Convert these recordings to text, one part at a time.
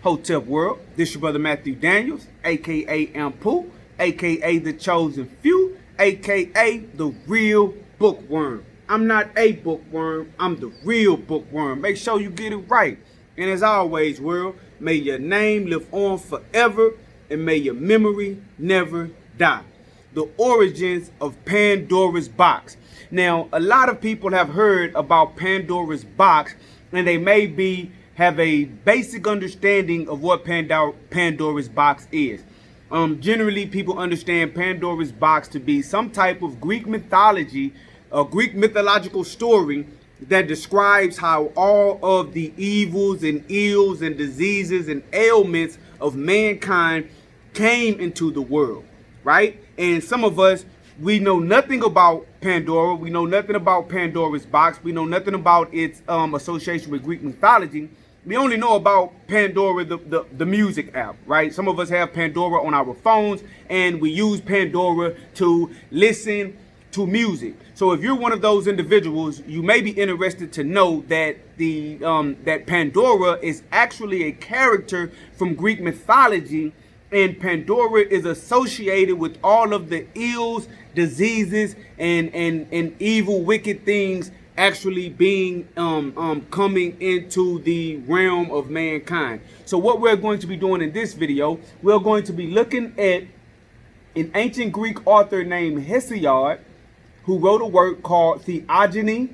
Hotep World. This your brother Matthew Daniels, aka Ampu, aka the Chosen Few, aka the Real Bookworm. I'm not a bookworm, I'm the real bookworm. Make sure you get it right. And as always, world, may your name live on forever and may your memory never die. The origins of Pandora's box. Now, a lot of people have heard about Pandora's box, and they may have a basic understanding of what Pandora's box is. Generally, people understand Pandora's box to be some type of Greek mythology, a Greek mythological story that describes how all of the evils and ills and diseases and ailments of mankind came into the world, right? And some of us, we know nothing about Pandora. We know nothing about Pandora's box. We know nothing about its association with Greek mythology. We only know about Pandora, the music app, right? Some of us have Pandora on our phones, and we use Pandora to listen to music. So if you're one of those individuals, you may be interested to know that that Pandora is actually a character from Greek mythology, and Pandora is associated with all of the ills, diseases, and evil, wicked things actually being coming into the realm of mankind. So what we're going to be doing in this video, we're going to be looking at an ancient Greek author named Hesiod, who wrote a work called Theogony,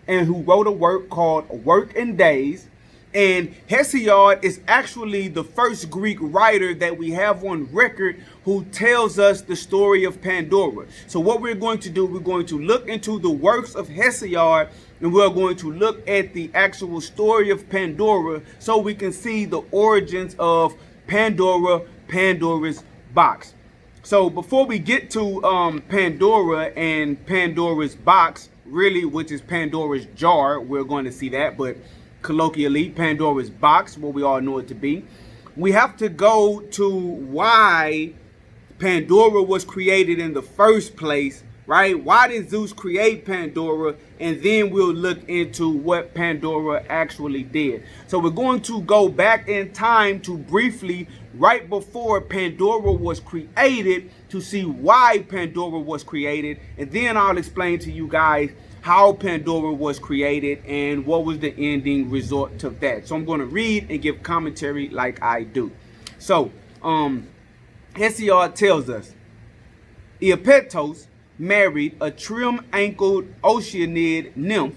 and who wrote a work called Work and Days. And Hesiod is actually the first Greek writer that we have on record who tells us the story of Pandora. So what we're going to do, we're going to look into the works of Hesiod, and we're going to look at the actual story of Pandora so we can see the origins of Pandora's box. So before we get to Pandora and Pandora's box, really, which is Pandora's jar, we're going to see that, but colloquially, Pandora's box, what we all know it to be, we have to go to why Pandora was created in the first place, right? Why did Zeus create Pandora? And then we'll look into what Pandora actually did. So we're going to go back in time to briefly, right before Pandora was created, to see why Pandora was created. And then I'll explain to you guys how Pandora was created and what was the ending result to that. So I'm going to read and give commentary like I do. So Hesiod tells us, Iapetos married a trim-ankled Oceanid nymph,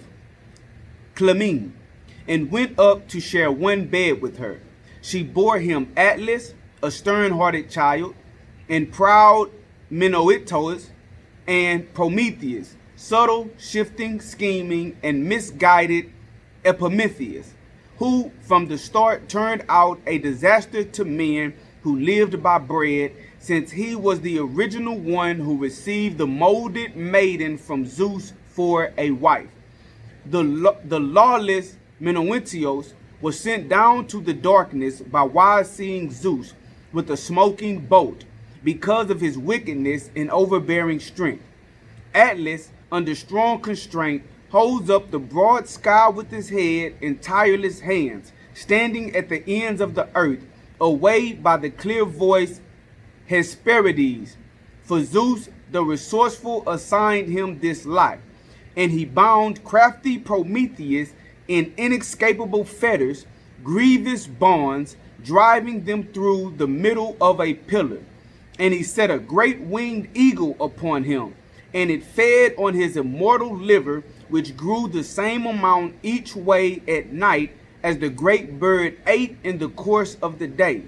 Clymene, and went up to share one bed with her. She bore him Atlas, a stern-hearted child, and proud Menoetos, and Prometheus, subtle, shifting, scheming, and misguided Epimetheus, who from the start turned out a disaster to men who lived by bread, since he was the original one who received the molded maiden from Zeus for a wife. The lawless Menoetios was sent down to the darkness by wise-seeing Zeus with a smoking bolt because of his wickedness and overbearing strength. Atlas, under strong constraint, holds up the broad sky with his head in tireless hands, standing at the ends of the earth, awayed by the clear voice Hesperides. For Zeus, the resourceful, assigned him this lot, and he bound crafty Prometheus in inescapable fetters, grievous bonds, driving them through the middle of a pillar. And he set a great winged eagle upon him, and it fed on his immortal liver, which grew the same amount each way at night as the great bird ate in the course of the day.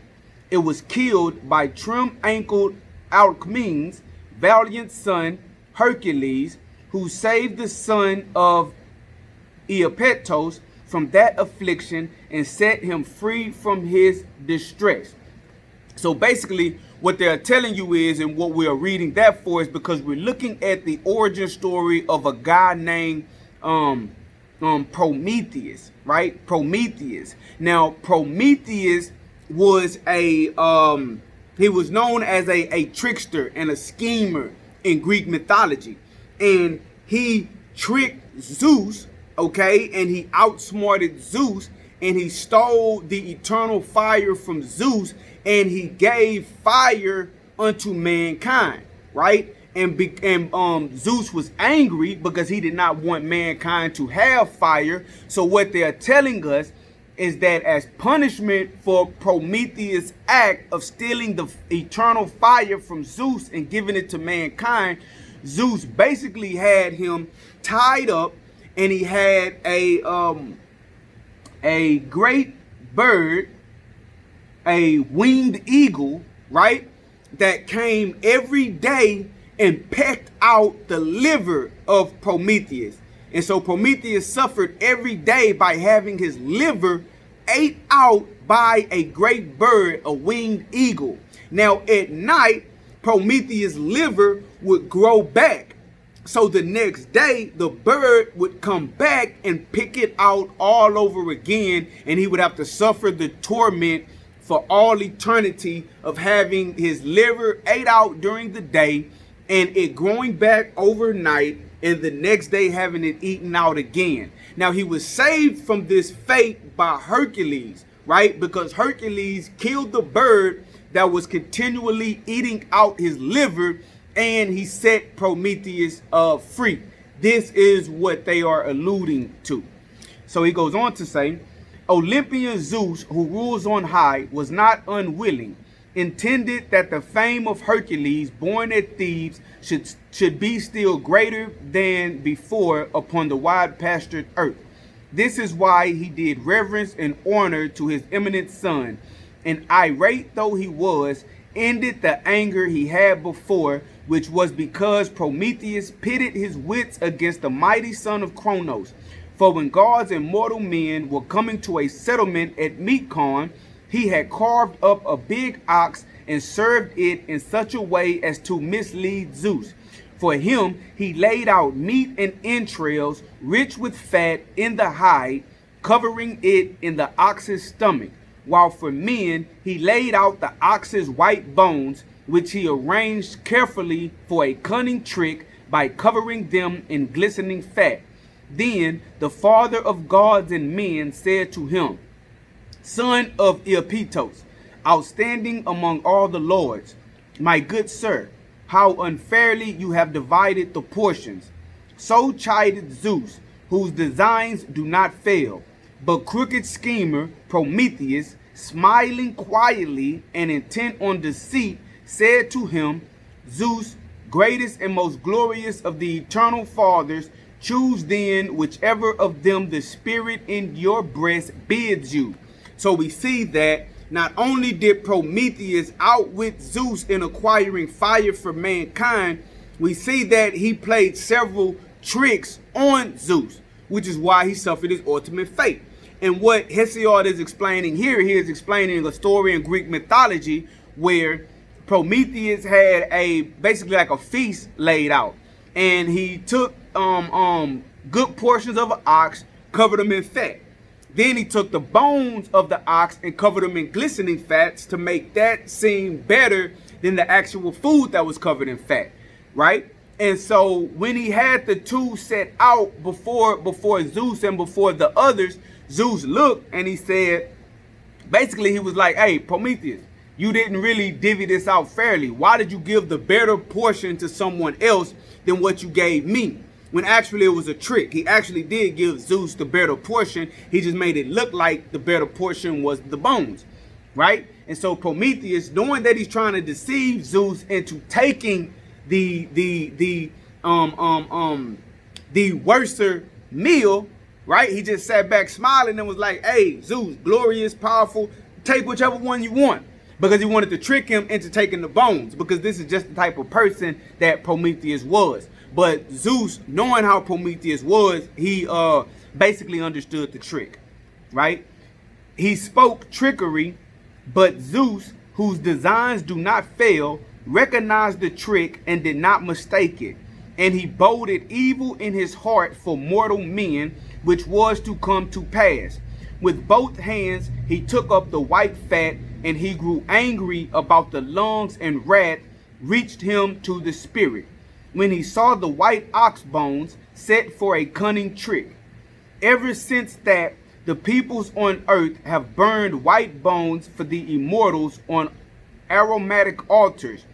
It was killed by trim-ankled Alcmene's valiant son Hercules, who saved the son of Iapetos from that affliction and set him free from his distress. So basically, what they're telling you is, and what we are reading that for, is because we're looking at the origin story of a guy named Prometheus, right? Prometheus. Now, Prometheus was he was known as a trickster and a schemer in Greek mythology, and he tricked Zeus, okay, and he outsmarted Zeus, and he stole the eternal fire from Zeus, and he gave fire unto mankind, right? And Zeus was angry because he did not want mankind to have fire. So what they are telling us is that as punishment for Prometheus' act of stealing the eternal fire from Zeus and giving it to mankind, Zeus basically had him tied up, and he had a great bird, a winged eagle, right, that came every day and pecked out the liver of Prometheus. And so Prometheus suffered every day by having his liver ate out by a great bird, a winged eagle. Now at night, Prometheus' liver would grow back. So the next day, the bird would come back and pick it out all over again, and he would have to suffer the torment for all eternity of having his liver ate out during the day and it growing back overnight, and the next day having it eaten out again. Now he was saved from this fate by Hercules, right? Because Hercules killed the bird that was continually eating out his liver, and he set Prometheus free. This is what they are alluding to. So he goes on to say, Olympian Zeus, who rules on high, was not unwilling, intended that the fame of Hercules, born at Thebes, should be still greater than before upon the wide pastured earth. This is why he did reverence and honor to his eminent son, and irate though he was, ended the anger he had before, which was because Prometheus pitted his wits against the mighty son of Kronos. For when gods and mortal men were coming to a settlement at Mython, he had carved up a big ox and served it in such a way as to mislead Zeus. For him he laid out meat and entrails, rich with fat in the hide, covering it in the ox's stomach, while for men he laid out the ox's white bones, which he arranged carefully for a cunning trick by covering them in glistening fat. Then the father of gods and men said to him, Son of Iapetos, outstanding among all the lords, my good sir, how unfairly you have divided the portions. So chided Zeus, whose designs do not fail. But crooked schemer Prometheus, smiling quietly and intent on deceit, said to him, Zeus, greatest and most glorious of the eternal fathers, choose then whichever of them the spirit in your breast bids you. So we see that not only did Prometheus outwit Zeus in acquiring fire for mankind, we see that he played several tricks on Zeus, which is why he suffered his ultimate fate. And what Hesiod is explaining here, he is explaining a story in Greek mythology where Prometheus had basically like a feast laid out, and he took good portions of an ox, covered them in fat. Then he took the bones of the ox and covered them in glistening fats to make that seem better than the actual food that was covered in fat, right? And so when he had the two set out before Zeus and before the others, Zeus looked and he said, basically he was like, hey, Prometheus, you didn't really divvy this out fairly. Why did you give the better portion to someone else than what you gave me? When actually it was a trick. He actually did give Zeus the better portion. He just made it look like the better portion was the bones, right? And so Prometheus, knowing that he's trying to deceive Zeus into taking the worser meal, right? He just sat back smiling and was like, hey, Zeus, glorious, powerful, take whichever one you want. Because he wanted to trick him into taking the bones, because this is just the type of person that Prometheus was. But Zeus, knowing how Prometheus was, he basically understood the trick, right? He spoke trickery, but Zeus, whose designs do not fail, recognized the trick and did not mistake it. And he boded evil in his heart for mortal men, which was to come to pass. With both hands he took up the white fat, and he grew angry about the lungs, and wrath reached him to the spirit, when he saw the white ox bones set for a cunning trick. Ever since that, The peoples on earth have burned white bones for the immortals on aromatic altars.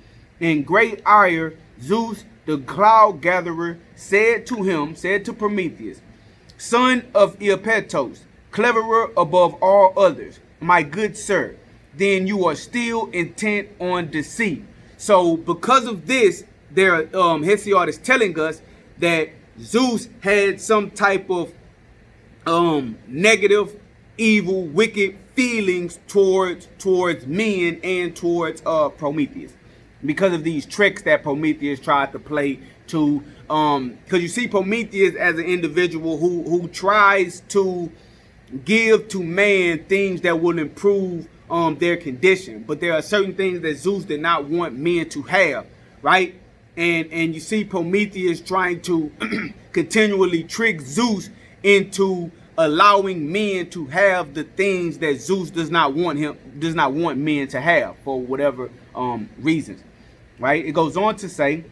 In great ire, Zeus, the cloud gatherer, said to Prometheus, son of Iapetos, cleverer above all others, my good sir, then you are still intent on deceit. So because of this, Hesiod is telling us that Zeus had some type of negative, evil, wicked feelings towards men and towards Prometheus, because of these tricks that Prometheus tried to play to because you see Prometheus as an individual who tries to give to man things that will improve their condition, but there are certain things that Zeus did not want men to have, right? And you see Prometheus trying to continually trick Zeus into allowing men to have the things that Zeus does not want men to have for whatever reasons, right? It goes on to say,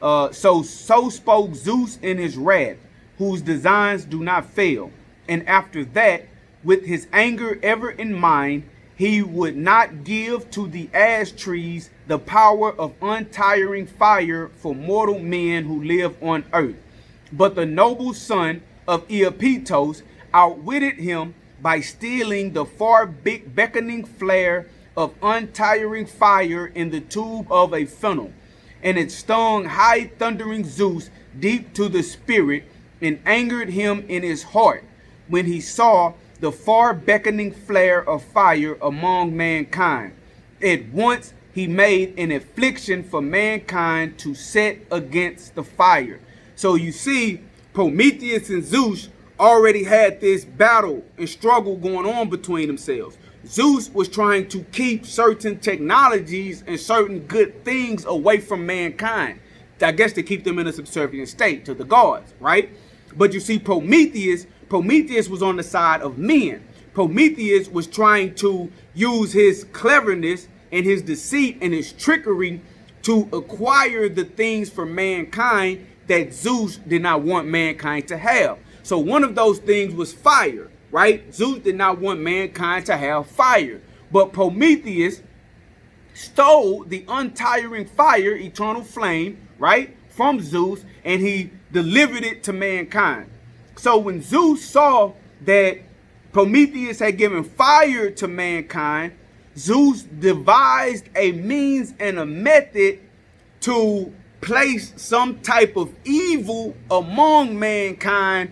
so spoke Zeus in his wrath, whose designs do not fail. And after that, with his anger ever in mind, he would not give to the ash trees the power of untiring fire for mortal men who live on earth. But the noble son of Iapetos outwitted him by stealing the far beckoning flare of untiring fire in the tube of a funnel. And it stung high thundering Zeus deep to the spirit and angered him in his heart when he saw the far beckoning flare of fire among mankind. At once he made an affliction for mankind to set against the fire. So you see, Prometheus and Zeus already had this battle and struggle going on between themselves. Zeus was trying to keep certain technologies and certain good things away from mankind, I guess to keep them in a subservient state to the gods, right? But you see, Prometheus was on the side of men. Prometheus was trying to use his cleverness and his deceit and his trickery to acquire the things for mankind that Zeus did not want mankind to have. So one of those things was fire, right? Zeus did not want mankind to have fire. But Prometheus stole the untiring fire, eternal flame, right, from Zeus, and he delivered it to mankind. So when Zeus saw that Prometheus had given fire to mankind, Zeus devised a means and a method to place some type of evil among mankind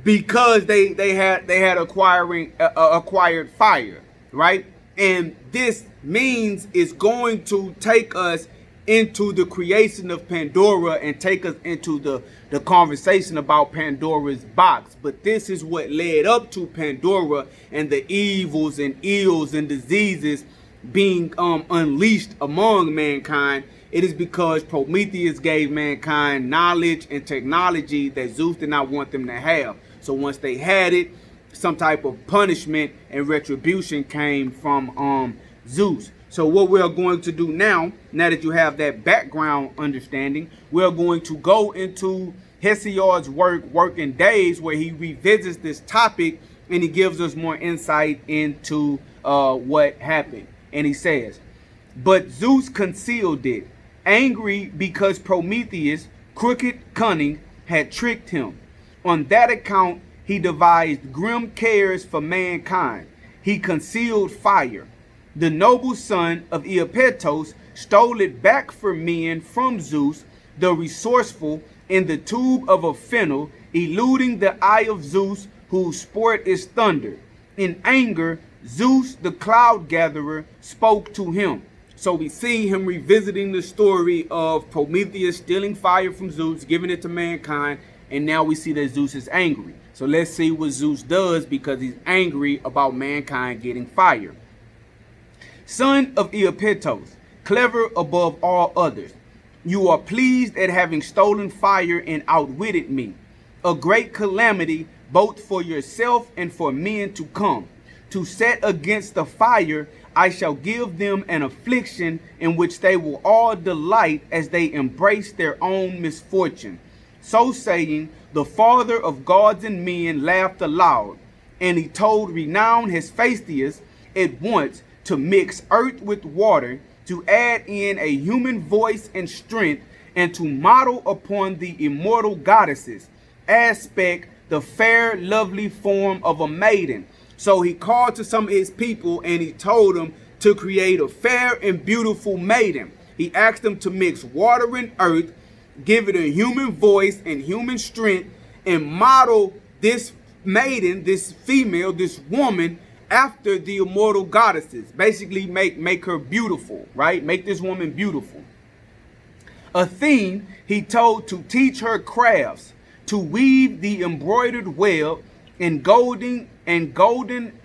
because they had acquired fire, right? And this means is going to take us into the creation of Pandora and take us into the conversation about Pandora's box. But this is what led up to Pandora and the evils and ills and diseases being unleashed among mankind. It is because Prometheus gave mankind knowledge and technology that Zeus did not want them to have. So once they had it, some type of punishment and retribution came from Zeus. So what we're going to do now that you have that background understanding, we're going to go into Hesiod's Working Days, where he revisits this topic and he gives us more insight into what happened. And he says, but Zeus concealed it, angry because Prometheus, crooked cunning, had tricked him. On that account, he devised grim cares for mankind. He concealed fire. The noble son of Iapetos stole it back for men from Zeus, the resourceful, in the tube of a funnel, eluding the eye of Zeus, whose sport is thunder. In anger, Zeus, the cloud gatherer, spoke to him. So we see him revisiting the story of Prometheus stealing fire from Zeus, giving it to mankind, and now we see that Zeus is angry. So let's see what Zeus does because he's angry about mankind getting fire. Son of Iapetos, clever above all others, you are pleased at having stolen fire and outwitted me. A great calamity both for yourself and for men to come. To set against the fire, I shall give them an affliction in which they will all delight as they embrace their own misfortune. So saying, the father of gods and men laughed aloud. and he told renowned Hephaestus at once to mix earth with water, to add in a human voice and strength, and to model upon the immortal goddesses' aspect the fair, lovely form of a maiden. So he called to some of his people and he told them to create a fair and beautiful maiden. He asked them to mix water and earth, give it a human voice and human strength, and model this maiden, this female, this woman, after the immortal goddesses. Basically make her beautiful, right? Make this woman beautiful. Athene he told to teach her crafts, to weave the embroidered web, and golden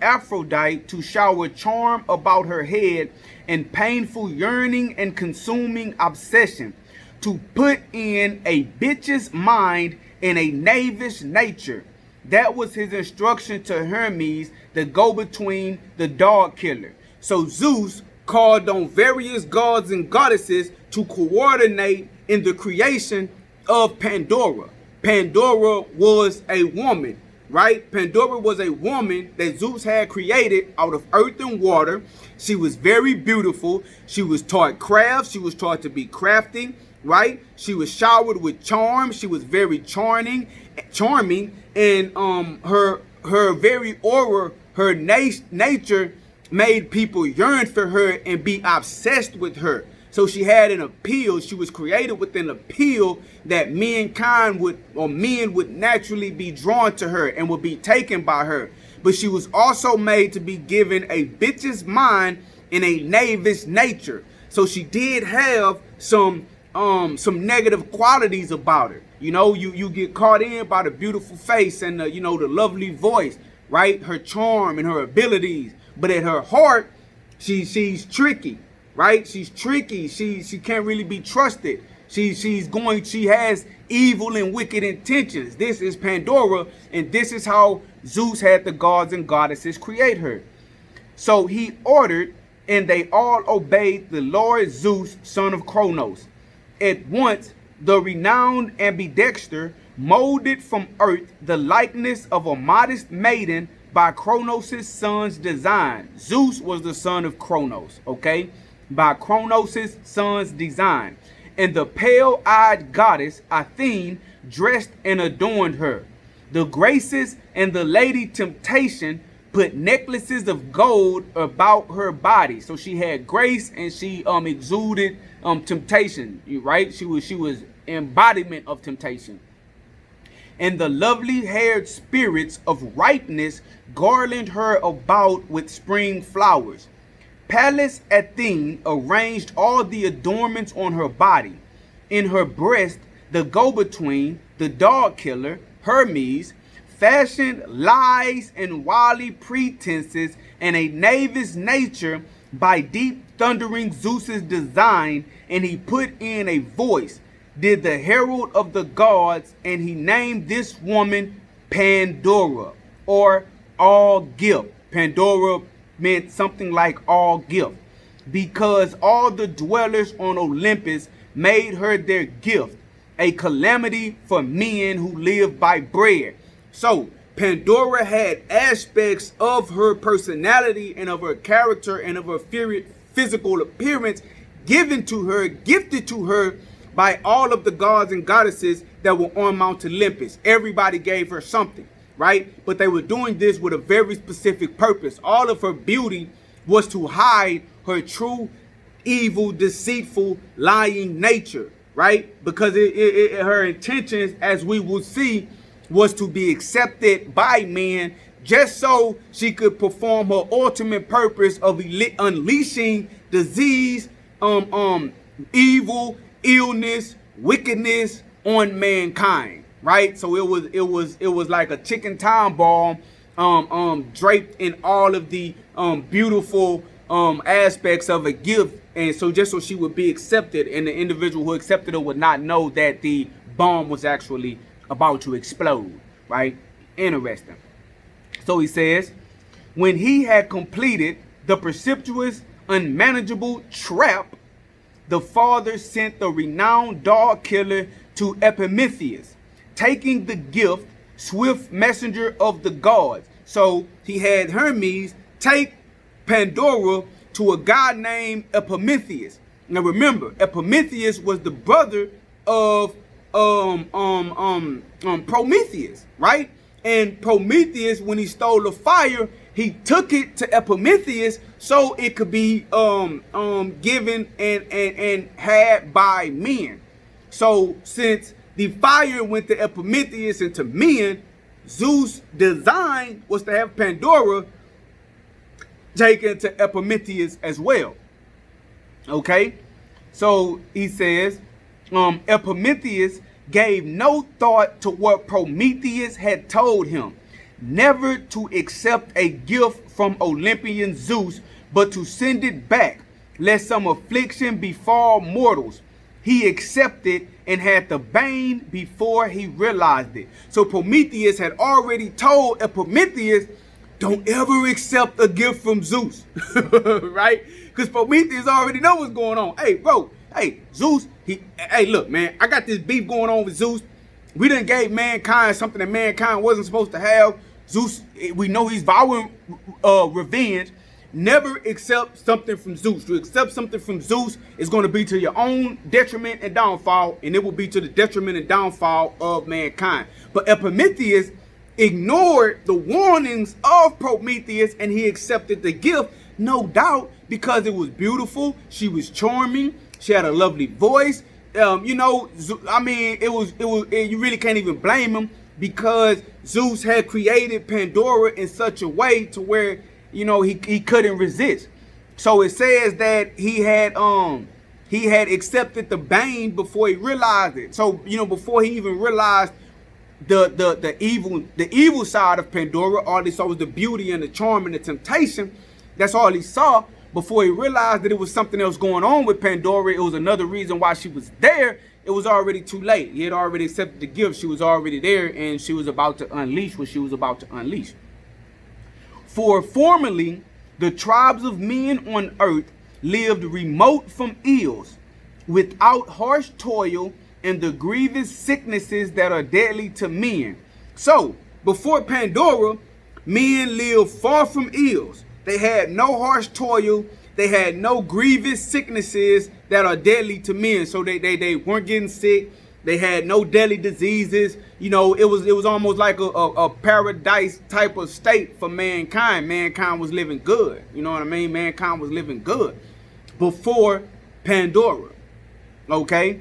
Aphrodite to shower charm about her head, and painful yearning and consuming obsession, to put in a bitch's mind and a knavish nature. That was his instruction to Hermes, the go-between, the dog killer. So Zeus called on various gods and goddesses to coordinate in the creation of Pandora. Pandora was a woman, right? Pandora was a woman that Zeus had created out of earth and water. She was very beautiful. She was taught crafts. She was taught to be crafty, right? She was showered with charm. She was very charming, and her very aura, her nature made people yearn for her and be obsessed with her. So she had an appeal. She was created with an appeal that men would naturally be drawn to her and would be taken by her. But she was also made to be given a bitch's mind and a knavish nature. So she did have some negative qualities about her. You know, you get caught in by the beautiful face and the lovely voice, right? Her charm and her abilities. But at her heart, she's tricky. Right? She's tricky. She can't really be trusted. She has evil and wicked intentions. This is Pandora, and this is how Zeus had the gods and goddesses create her. So he ordered, and they all obeyed the Lord Zeus, son of Kronos. At once, the renowned ambidexter molded from earth the likeness of a modest maiden by Kronos' son's design. Zeus was the son of Kronos, okay? By Kronos' son's design. And the pale-eyed goddess Athene dressed and adorned her. The Graces and the Lady Temptation put necklaces of gold about her body. So she had grace and she exuded temptation, right? She was embodiment of temptation. And the lovely haired spirits of ripeness garlanded her about with spring flowers. Pallas Athene arranged all the adornments on her body. In her breast, the go-between, the dog killer, Hermes, fashioned lies and wily pretenses and a knavish nature by deep thundering Zeus's design, and he put in a voice, did the herald of the gods, and he named this woman Pandora, or all gift. Pandora meant something like all gift, because all the dwellers on Olympus made her their gift, a calamity for men who live by bread. So Pandora had aspects of her personality and of her character and of her physical appearance given to her, gifted to her by all of the gods and goddesses that were on Mount Olympus. Everybody gave her something, right? But they were doing this with a very specific purpose. All of her beauty was to hide her true, evil, deceitful, lying nature, right? Because her intentions, as we will see, was to be accepted by men, just so she could perform her ultimate purpose of unleashing disease, evil, illness, wickedness on mankind, right? So it was like a chicken time bomb, draped in all of the beautiful aspects of a gift, and so just so she would be accepted, and the individual who accepted her would not know that the bomb was actually about to explode, right? Interesting. So he says, when he had completed the precipitous, unmanageable trap, the father sent the renowned dog killer to Epimetheus, taking the gift, swift messenger of the gods. So he had Hermes take Pandora to a god named Epimetheus. Now remember, Epimetheus was the brother of Prometheus, right? And Prometheus, when he stole the fire, he took it to Epimetheus so it could be given and had by men. So since the fire went to Epimetheus and to men, Zeus' design was to have Pandora taken to Epimetheus as well. Okay, so he says, Epimetheus gave no thought to what Prometheus had told him, never to accept a gift from Olympian Zeus, but to send it back, lest some affliction befall mortals. He accepted and had the bane before he realized it. So Prometheus had already told Epimetheus, don't ever accept a gift from Zeus, right? Because Prometheus already know what's going on. Hey, bro, hey, Zeus, hey, look, man, I got this beef going on with Zeus. We done gave mankind something that mankind wasn't supposed to have. Zeus, we know he's vowing revenge. Never accept something from Zeus. To accept something from Zeus is going to be to your own detriment and downfall, and it will be to the detriment and downfall of mankind. But Epimetheus ignored the warnings of Prometheus, and he accepted the gift, no doubt, because it was beautiful. She was charming. She had a lovely voice. You know, I mean, you really can't even blame him, because Zeus had created Pandora in such a way to where, you know, he couldn't resist. So it says that he had accepted the bane before he realized it. So, you know, before he even realized the evil side of Pandora, all he saw was the beauty and the charm and the temptation. That's all he saw. Before he realized that it was something else going on with Pandora, it was another reason why she was there. It was already too late. He had already accepted the gift. She was already there, and she was about to unleash what she was about to unleash. For formerly, the tribes of men on earth lived remote from ills, without harsh toil and the grievous sicknesses that are deadly to men. So, before Pandora, men lived far from ills. They had no harsh toil. They had no grievous sicknesses that are deadly to men. So they weren't getting sick. They had no deadly diseases. You know, it was almost like a paradise type of state for mankind. Mankind was living good. You know what I mean? Mankind was living good before Pandora. Okay?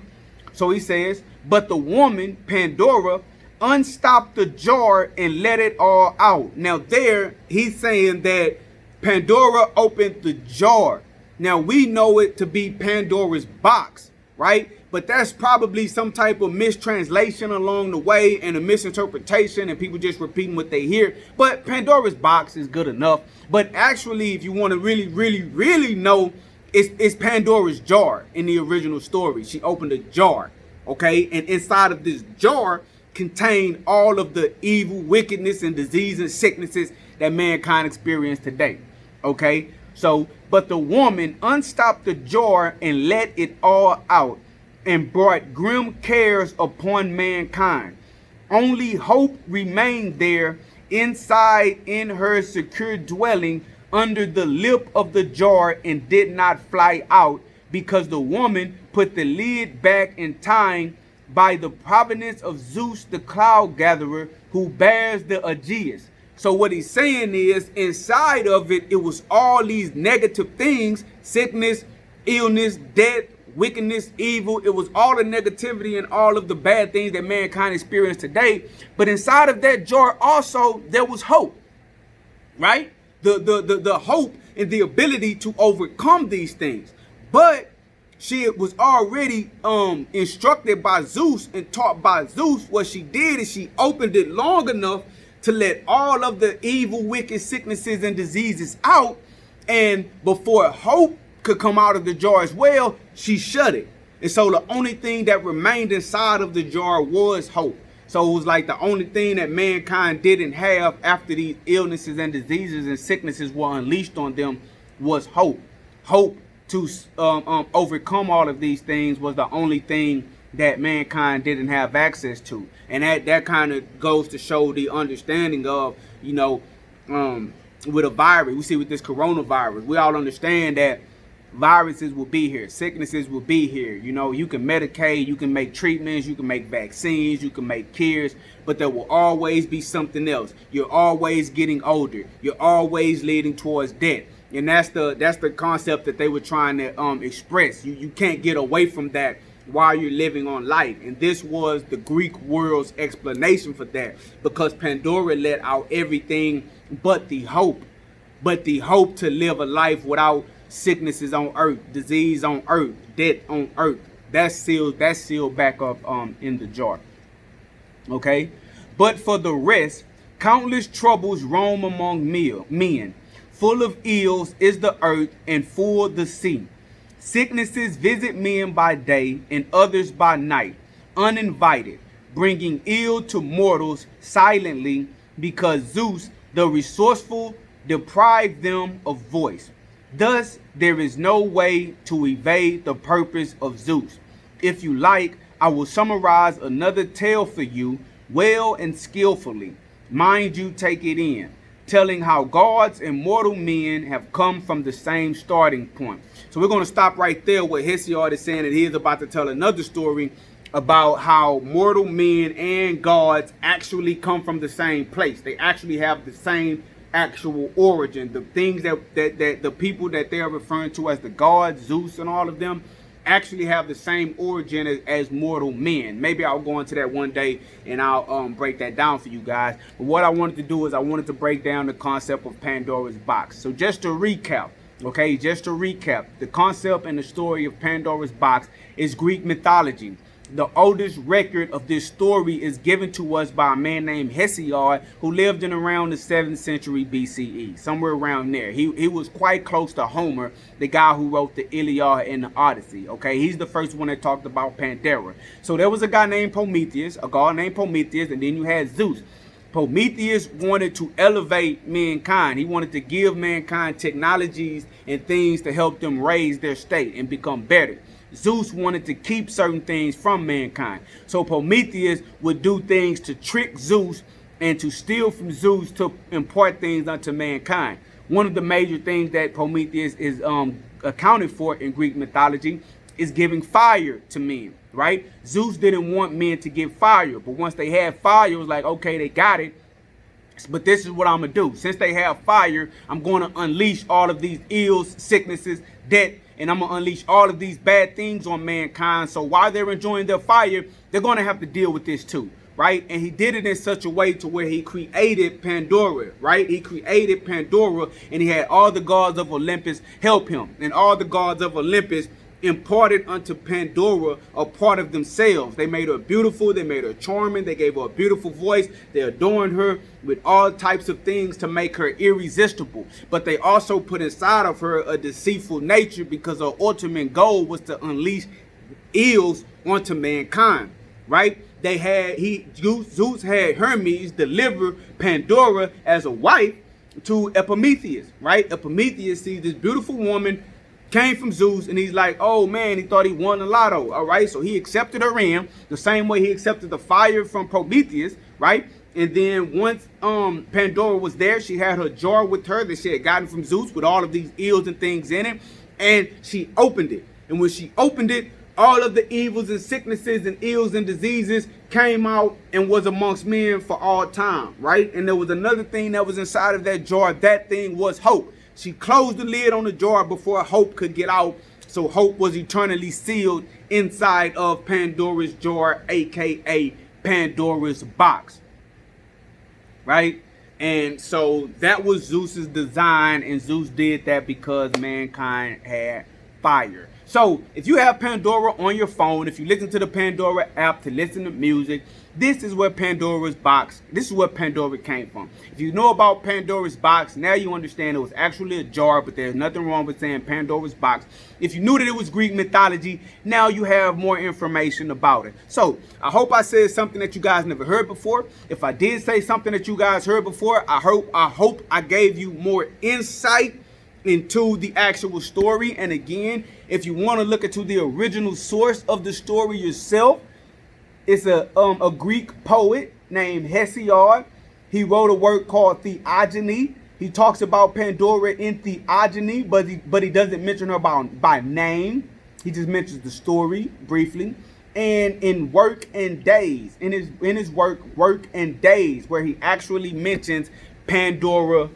So he says, but the woman, Pandora, unstopped the jar and let it all out. Now there, he's saying that Pandora opened the jar. Now we know it to be Pandora's box, right? But that's probably some type of mistranslation along the way and a misinterpretation, and people just repeating what they hear. But Pandora's box is good enough. But actually, if you want to really know, it's Pandora's jar in the original story. She opened a jar, okay? And inside of this jar contained all of the evil, wickedness, and disease and sicknesses that mankind experienced today. Okay, so, but the woman unstopped the jar and let it all out, and brought grim cares upon mankind. Only hope remained there inside in her secure dwelling under the lip of the jar, and did not fly out, because the woman put the lid back in time by the providence of Zeus the cloud gatherer, who bears the Aegeus. So what he's saying is, inside of it, it was all these negative things: sickness, illness, death, wickedness, evil. It was all the negativity and all of the bad things that mankind experienced today. But inside of that jar also, there was hope, right? The hope and the ability to overcome these things. But she was already instructed by Zeus and taught by Zeus. What she did is she opened it long enough to let all of the evil, wicked sicknesses and diseases out. And before hope could come out of the jar as well, she shut it. And so the only thing that remained inside of the jar was hope. So it was like the only thing that mankind didn't have after these illnesses and diseases and sicknesses were unleashed on them was hope. Hope to overcome all of these things was the only thing that mankind didn't have access to. And that kind of goes to show the understanding of, you know, with a virus. We see with this coronavirus, we all understand that viruses will be here, sicknesses will be here. You know, you can medicate, you can make treatments, you can make vaccines, you can make cures, but there will always be something else. You're always getting older, you're always leading towards death. And that's the concept that they were trying to express. You can't get away from that while you're living on life. And this was the Greek world's explanation for that, because Pandora let out everything but the hope to live a life without sicknesses on earth, disease on earth, death on earth. That's sealed back up in the jar. Okay, but for the rest, countless troubles roam among men. Full of ills is the earth and full the sea. Sicknesses visit men by day and others by night, uninvited, bringing ill to mortals silently, because Zeus, the resourceful, deprived them of voice. Thus, there is no way to evade the purpose of Zeus. If you like, I will summarize another tale for you, well and skillfully. Mind you, take it in, telling how gods and mortal men have come from the same starting point. So we're going to stop right there where Hesiod is saying that he is about to tell another story about how mortal men and gods actually come from the same place. They actually have the same actual origin. The things that the people that they are referring to as the gods, Zeus and all of them, actually have the same origin as mortal men. Maybe I'll go into that one day and I'll break that down for you guys. But what I wanted to do is I wanted to break down the concept of Pandora's box. So just to recap, the concept and the story of Pandora's box is Greek mythology. The oldest record of this story is given to us by a man named Hesiod, who lived in around the 7th century BCE, somewhere around there. He was quite close to Homer, the guy who wrote the Iliad and the Odyssey. Okay, he's the first one that talked about Pandora. So there was a guy named Prometheus, a god named Prometheus, and then you had Zeus. Prometheus wanted to elevate mankind. He wanted to give mankind technologies and things to help them raise their state and become better. Zeus wanted to keep certain things from mankind. So Prometheus would do things to trick Zeus and to steal from Zeus to impart things unto mankind. One of the major things that Prometheus is accounted for in Greek mythology is giving fire to men, right? Zeus didn't want men to get fire, but once they had fire, it was like, okay, they got it. But this is what I'm going to do. Since they have fire, I'm going to unleash all of these ills, sicknesses, death, and I'm going to unleash all of these bad things on mankind. So while they're enjoying their fire, they're going to have to deal with this too, right? And he did it in such a way to where he created Pandora, right? He created Pandora, and he had all the gods of Olympus help him. And all the gods of Olympus imparted unto Pandora a part of themselves. They made her beautiful, they made her charming, they gave her a beautiful voice, they adorned her with all types of things to make her irresistible. But they also put inside of her a deceitful nature, because her ultimate goal was to unleash ills onto mankind, right? Zeus had Hermes deliver Pandora as a wife to Epimetheus, right? Epimetheus sees this beautiful woman, came from Zeus, and he's like, oh man, he thought he won the lotto. All right, so he accepted her in the same way he accepted the fire from Prometheus, right? And then once Pandora was there, she had her jar with her that she had gotten from Zeus with all of these ills and things in it, and she opened it. And when she opened it, all of the evils and sicknesses and ills and diseases came out and was amongst men for all time, right? And there was another thing that was inside of that jar. That thing was hope. She closed the lid on the jar before hope could get out. So hope was eternally sealed inside of Pandora's jar, aka Pandora's box, right? And so that was Zeus's design, and Zeus did that because mankind had fire. So if you have Pandora on your phone, if you listen to the Pandora app to listen to music, this is where Pandora's box, this is where Pandora came from. If you know about Pandora's box, now you understand it was actually a jar, but there's nothing wrong with saying Pandora's box. If you knew that it was Greek mythology, now you have more information about it. So I hope I said something that you guys never heard before. If I did say something that you guys heard before, I hope I gave you more insight into the actual story. And again, if you want to look into the original source of the story yourself, it's a Greek poet named Hesiod. He wrote a work called Theogony. He talks about Pandora in Theogony, but he doesn't mention her by name. He just mentions the story briefly. And in Work and Days, in his Work and Days, where he actually mentions Pandora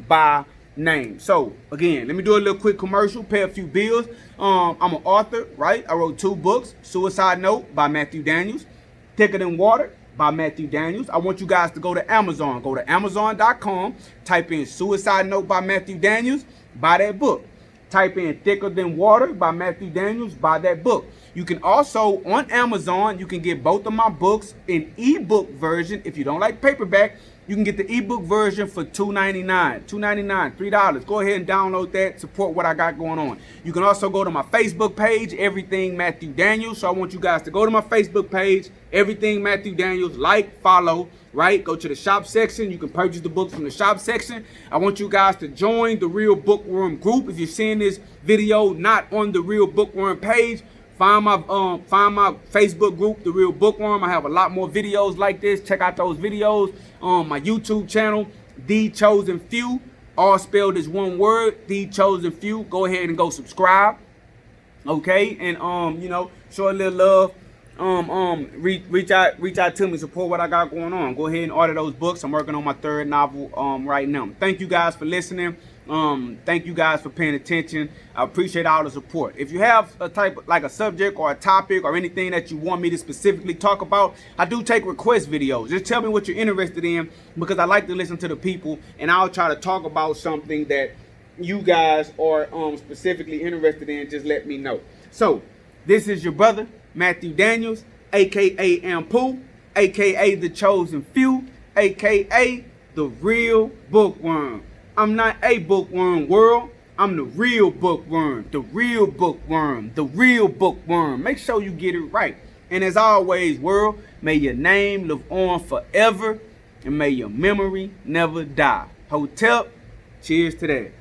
by name. So again, let me do a little quick commercial, pay a few bills. I'm an author, right? I wrote 2 books, Suicide Note by Matthew Daniels, Thicker Than Water by Matthew Daniels. I want you guys to go to Amazon. Go to Amazon.com, type in Suicide Note by Matthew Daniels, buy that book. Type in Thicker Than Water by Matthew Daniels, buy that book. You can also, on Amazon, you can get both of my books in ebook version. If you don't like paperback, you can get the ebook version for $2.99, $3. Go ahead and download that, support what I got going on. You can also go to my Facebook page, Everything Matthew Daniels. So I want you guys to go to my Facebook page, Everything Matthew Daniels, like, follow, right? Go to the shop section. You can purchase the books from the shop section. I want you guys to join the Real Bookworm group. If you're seeing this video not on the Real Bookworm page, find my Facebook group, The Real Bookworm. I have a lot more videos like this. Check out those videos. My YouTube channel, The Chosen Few, all spelled as one word, The Chosen Few. Go ahead and go subscribe. Okay, and you know, show a little love. Reach out to me, support what I got going on. Go ahead and order those books. I'm working on my 3rd novel right now. Thank you guys for listening. Thank you guys for paying attention. I appreciate all the support. If you have a type like a subject or a topic or anything that you want me to specifically talk about, I do take request videos. Just tell me what you're interested in, because I like to listen to the people, and I'll try to talk about something that you guys are specifically interested in. Just let me know. So this is your brother Matthew Daniels, aka Ampu, aka The Chosen Few, aka The Real Bookworm. I'm not a bookworm, world. I'm the real bookworm, the real bookworm, the real bookworm. Make sure you get it right. And as always, world, may your name live on forever, and may your memory never die. Hotep, cheers to that.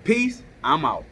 Peace, I'm out.